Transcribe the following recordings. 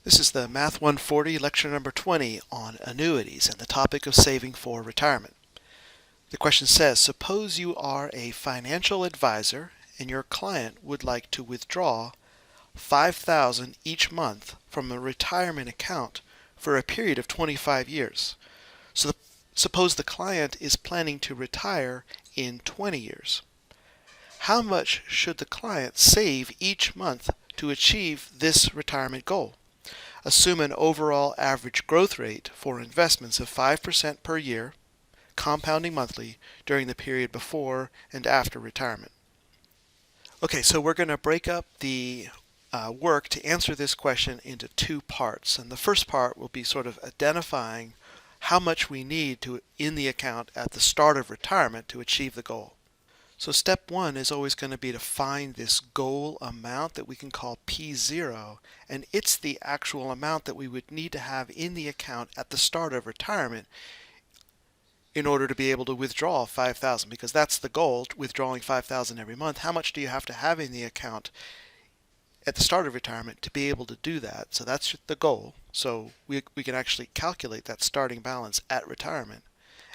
This is the Math 140 lecture number 20 on annuities and the topic of saving for retirement. The question says, suppose you are a financial advisor and your client would like to withdraw $5,000 each month from a retirement account for a period of 25 years. So suppose the client is planning to retire in 20 years. How much should the client save each month to achieve this retirement goal? Assume an overall average growth rate for investments of 5% per year, compounding monthly during the period before and after retirement. Okay, so we're going to break up the work to answer this question into two parts. And the first part will be sort of identifying how much we need in the account at the start of retirement to achieve the goal. So step one is always going to be to find this goal amount that we can call P0, and it's the actual amount that we would need to have in the account at the start of retirement in order to be able to withdraw $5,000, because that's the goal, withdrawing $5,000 every month. How much do you have to have in the account at the start of retirement to be able to do that? So that's the goal. So we can actually calculate that starting balance at retirement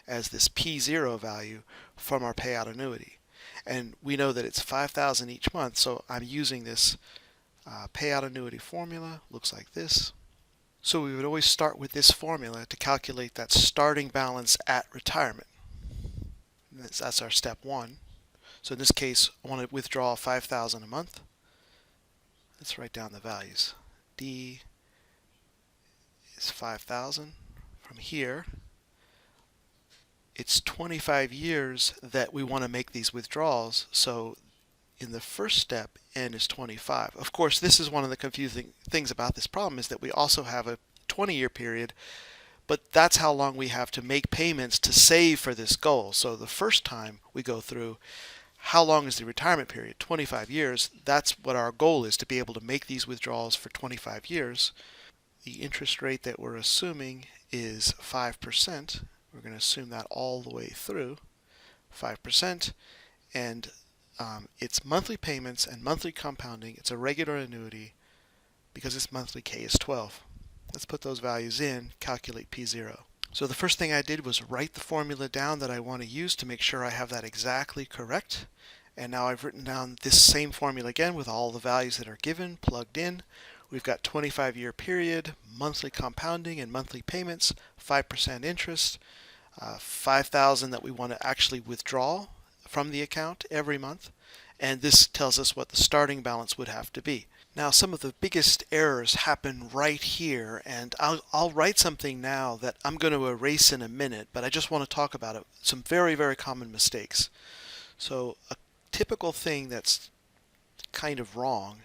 as this P0 value from our payout annuity. And we know that it's $5,000 each month, so I'm using this payout annuity formula. Looks like this. So we would always start with this formula to calculate that starting balance at retirement. That's our step one. So in this case, I want to withdraw $5,000 a month. Let's write down the values. D is 5,000. From here, it's 25 years that we want to make these withdrawals, so in the first step, N is 25. Of course, this is one of the confusing things about this problem, is that we also have a 20-year period, but that's how long we have to make payments to save for this goal. So the first time we go through, how long is the retirement period? 25 years. That's what our goal is, to be able to make these withdrawals for 25 years. The interest rate that we're assuming is 5%. We're going to assume that all the way through, 5%, and it's monthly payments and monthly compounding. It's a regular annuity because its monthly K is 12. Let's put those values in, calculate P0. So the first thing I did was write the formula down that I want to use to make sure I have that exactly correct. And now I've written down this same formula again with all the values that are given, plugged in. We've got 25-year period, monthly compounding and monthly payments, 5% interest, 5,000 that we want to actually withdraw from the account every month, and this tells us what the starting balance would have to be. Now, some of the biggest errors happen right here, and I'll write something now that I'm going to erase in a minute, but I just want to talk about it. Some very, very common mistakes. So a typical thing that's kind of wrong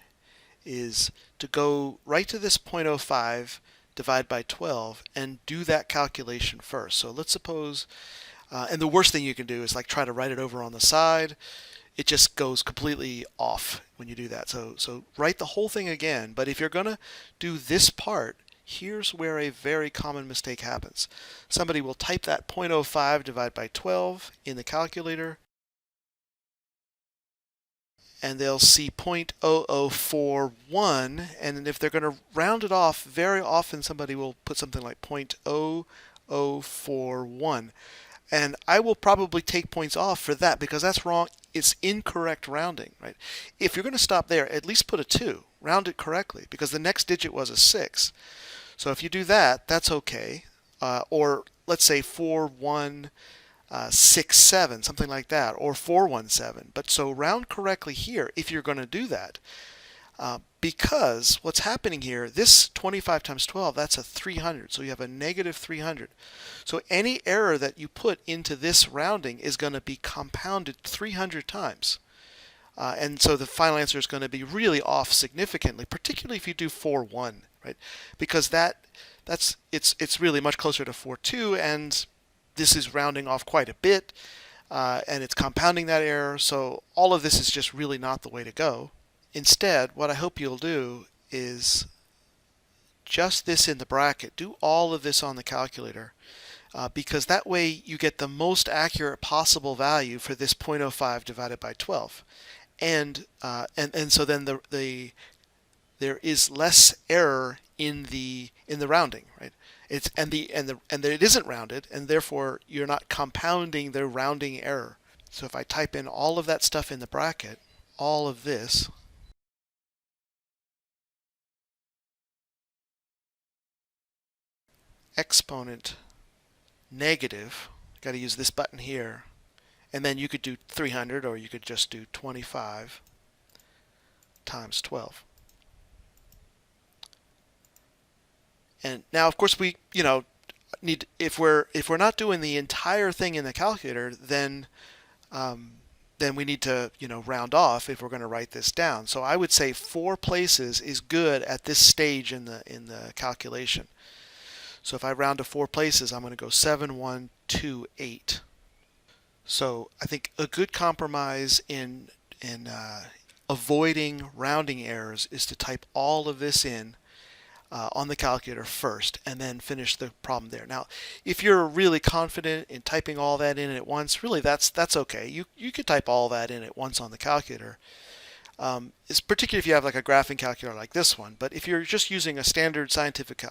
is to go right to this 0.05 divide by 12 and do that calculation first. So let's suppose, and the worst thing you can do is like try to write it over on the side. It just goes completely off when you do that. So write the whole thing again, but if you're going to do this part, here's where a very common mistake happens. Somebody will type that 0.05 divided by 12 in the calculator, and they'll see 0.0041, and if they're going to round it off, very often somebody will put something like 0.0041, and I will probably take points off for that because that's wrong. It's incorrect rounding, right? If you're going to stop there, at least put a 2, round it correctly, because the next digit was a 6. So if you do that, that's okay. Or let's say 4167, something like that, or 417. But so round correctly here if you're going to do that. Because what's happening here, this 25 times 12, that's a 300. So you have a negative 300. So any error that you put into this rounding is going to be compounded 300 times. And so the final answer is going to be really off significantly, particularly if you do 4-1, right? Because it's really much closer to 4-2, and this is rounding off quite a bit, and it's compounding that error. So all of this is just really not the way to go. Instead, what I hope you'll do is just this in the bracket. Do all of this on the calculator, because that way you get the most accurate possible value for this 0.05 divided by 12. And so then there is less error in the rounding, right? It's and it isn't rounded, and therefore you're not compounding the rounding error. So if I type in all of that stuff in the bracket, all of this, exponent negative, got to use this button here, and then you could do 300, or you could just do 25 times 12. And now, of course, we need, if we're not doing the entire thing in the calculator, then we need to round off if we're going to write this down. So I would say 4 places is good at this stage in the calculation. So if I round to 4 places, I'm going to go 7, 1, 2, 8. So I think a good compromise in avoiding rounding errors is to type all of this in on the calculator first and then finish the problem there. Now, if you're really confident in typing all that in at once, really that's okay. You could type all that in at once on the calculator. It's particularly if you have like a graphing calculator like this one. But if you're just using a standard scientific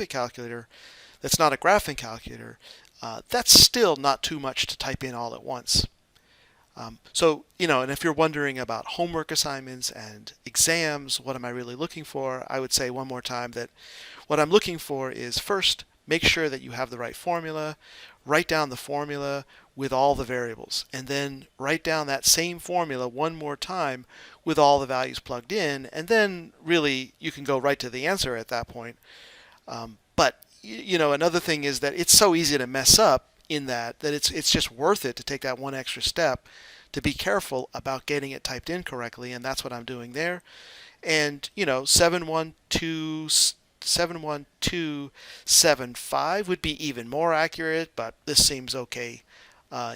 calculator that's not a graphing calculator, that's still not too much to type in all at once. So, and if you're wondering about homework assignments and exams, what am I really looking for? I would say one more time that what I'm looking for is, first, make sure that you have the right formula, write down the formula with all the variables, and then write down that same formula one more time with all the values plugged in, and then really you can go right to the answer at that point. But another thing is that it's so easy to mess up in that it's just worth it to take that one extra step to be careful about getting it typed in correctly, and that's what I'm doing there. And 71275 would be even more accurate, but this seems okay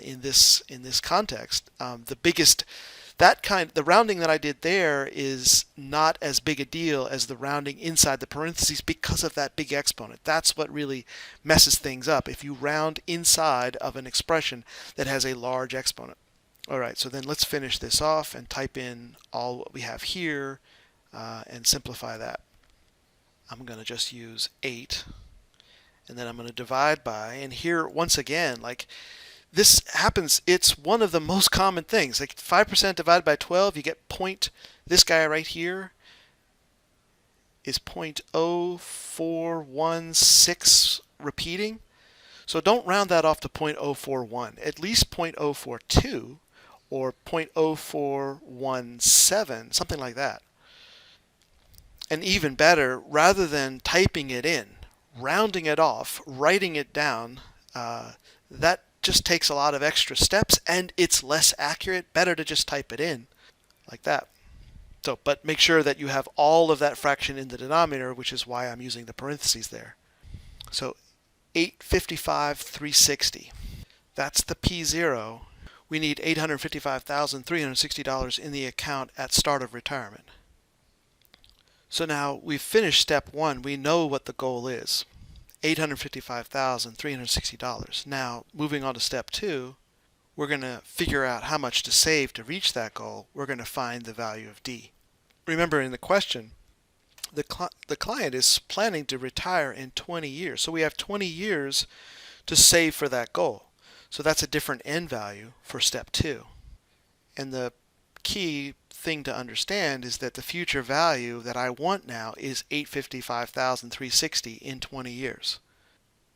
in this context. The rounding that I did there is not as big a deal as the rounding inside the parentheses because of that big exponent. That's what really messes things up if you round inside of an expression that has a large exponent. All right, so then let's finish this off and type in all what we have here and simplify that. I'm going to just use 8, and then I'm going to divide by, and here once again, like, this happens, it's one of the most common things. Like 5% divided by 12, you get this guy right here is 0.0416 repeating. So don't round that off to 0.041, at least 0.042 or 0.0417, something like that. And even better, rather than typing it in, rounding it off, writing it down, that just takes a lot of extra steps and it's less accurate. Better to just type it in like that. So, but make sure that you have all of that fraction in the denominator, which is why I'm using the parentheses there. So 855,360. That's the P0. We need $855,360 in the account at start of retirement. So now we've finished step 1. We know what the goal is. $855,360. Now, moving on to step 2, we're going to figure out how much to save to reach that goal. We're going to find the value of D. Remember in the question, the client is planning to retire in 20 years. So we have 20 years to save for that goal. So that's a different end value for step 2. And the key thing to understand is that the future value that I want now is $855,360 in 20 years.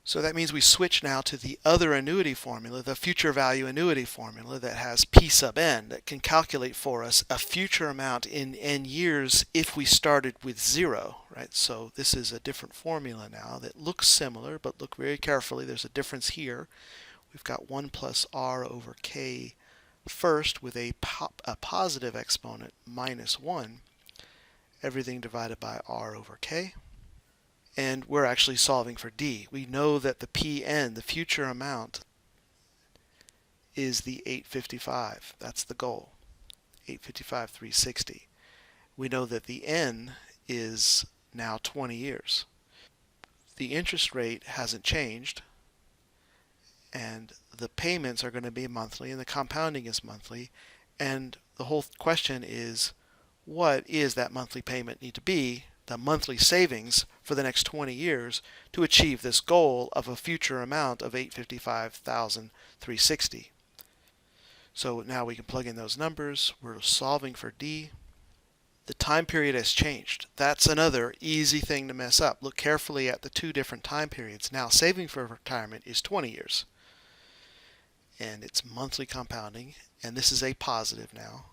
So that means we switch now to the other annuity formula, the future value annuity formula that has P sub n, that can calculate for us a future amount in n years if we started with 0, right? So this is a different formula now that looks similar, but look very carefully. There's a difference here. We've got 1 plus r over k first with a positive exponent minus 1, everything divided by r over k. And we're actually solving for D. We know that the Pn, the future amount, is the 855. That's the goal, 855,360. We know that the N is now 20 years. The interest rate hasn't changed, and the payments are going to be monthly, and the compounding is monthly. And the whole question is, what is that monthly payment need to be the monthly savings for the next 20 years to achieve this goal of a future amount of $855,360. So now we can plug in those numbers. We're solving for D. The time period has changed. That's another easy thing to mess up. Look carefully at the two different time periods. Now saving for retirement is 20 years. And it's monthly compounding. And this is a positive now.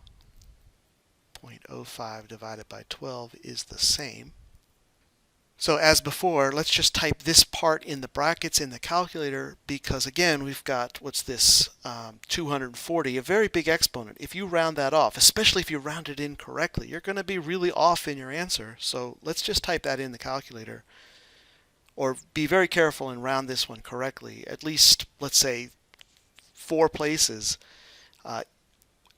0.05 divided by 12 is the same. So as before, let's just type this part in the brackets in the calculator because again, we've got, what's this, 240, a very big exponent. If you round that off, especially if you round it in correctly, you're going to be really off in your answer. So let's just type that in the calculator. Or be very careful and round this one correctly. At least, let's say, 4 places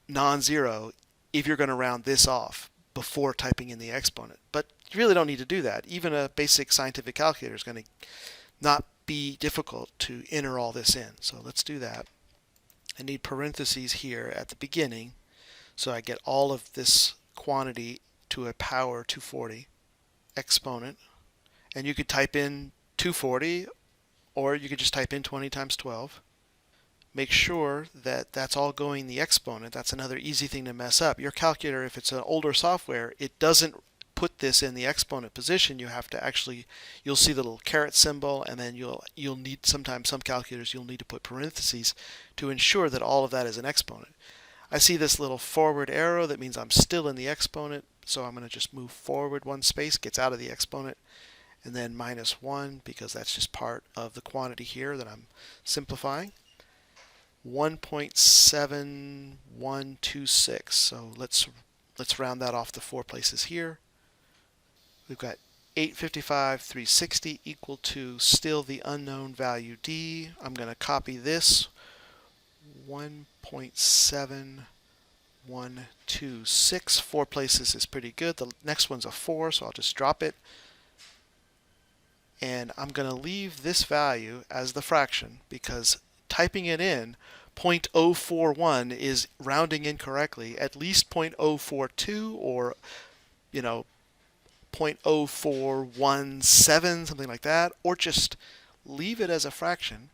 non-zero if you're going to round this off before typing in the exponent. But you really don't need to do that. Even a basic scientific calculator is going to not be difficult to enter all this in. So let's do that. I need parentheses here at the beginning so I get all of this quantity to a power 240 exponent. And you could type in 240 or you could just type in 20 times 12. Make sure that that's all going in the exponent. That's another easy thing to mess up. Your calculator, if it's an older software, it doesn't put this in the exponent position. You have to actually, you'll see the little caret symbol, and then you'll need, sometimes some calculators you'll need to put parentheses to ensure that all of that is an exponent. I see this little forward arrow that means I'm still in the exponent, so I'm going to just move forward one space, gets out of the exponent, and then -1 because that's just part of the quantity here that I'm simplifying. 1.7126. So let's round that off to 4 places here. We've got 855,360 equal to still the unknown value D. I'm going to copy this. 1.7126. 4 places is pretty good. The next one's a 4, so I'll just drop it. And I'm going to leave this value as the fraction because typing it in, 0.041 is rounding incorrectly. At least 0.042 or, 0.0417, something like that, or just leave it as a fraction.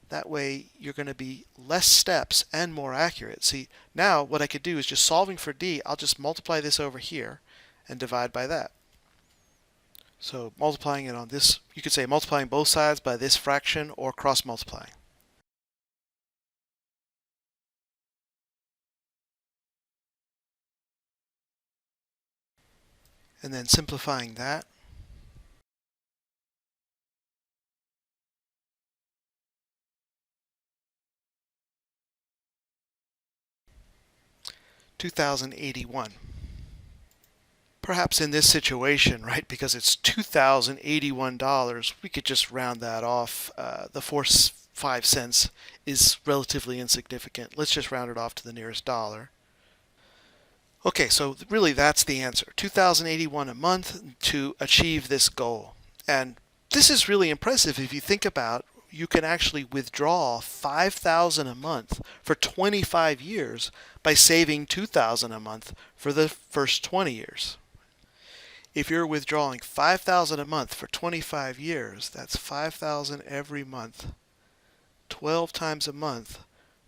That way you're going to be less steps and more accurate. See, now what I could do is just solving for D, I'll just multiply this over here and divide by that. So multiplying it on this, you could say multiplying both sides by this fraction or cross multiplying. And then simplifying that. $2,081. Perhaps in this situation, right, because it's $2,081, we could just round that off. The 5 cents is relatively insignificant. Let's just round it off to the nearest dollar. Okay, so really that's the answer. $2,081 a month to achieve this goal. And this is really impressive if you think about you can actually withdraw $5,000 a month for 25 years by saving $2,000 a month for the first 20 years. If you're withdrawing $5,000 a month for 25 years, that's $5,000 every month, 12 times a month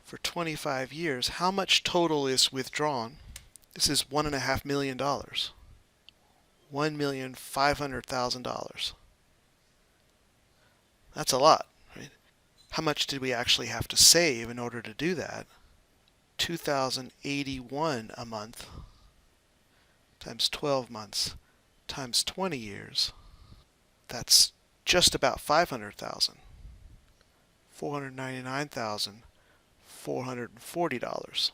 for 25 years. How much total is withdrawn? This is $1.5 million. $1,500,000. That's a lot, right? How much did we actually have to save in order to do that? $2,081 a month times 12 months times 20 years. That's just about $500,000. $499,440.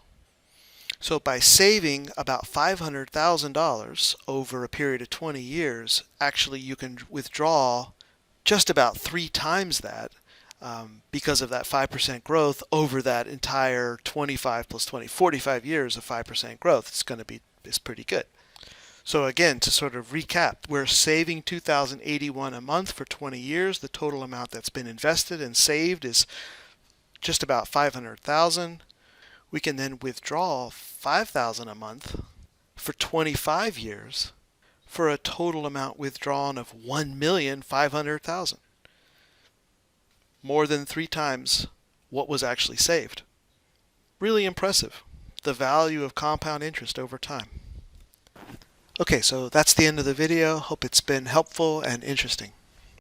So by saving about $500,000 over a period of 20 years, actually you can withdraw just about 3 times that because of that 5% growth over that entire 25 plus 20, 45 years of 5% growth. It's pretty good. So again, to sort of recap, we're saving $2,081 a month for 20 years. The total amount that's been invested and saved is just about $500,000. We can then withdraw $5,000 a month for 25 years for a total amount withdrawn of $1,500,000. More than 3 times what was actually saved. Really impressive, the value of compound interest over time. Okay, so that's the end of the video. Hope it's been helpful and interesting.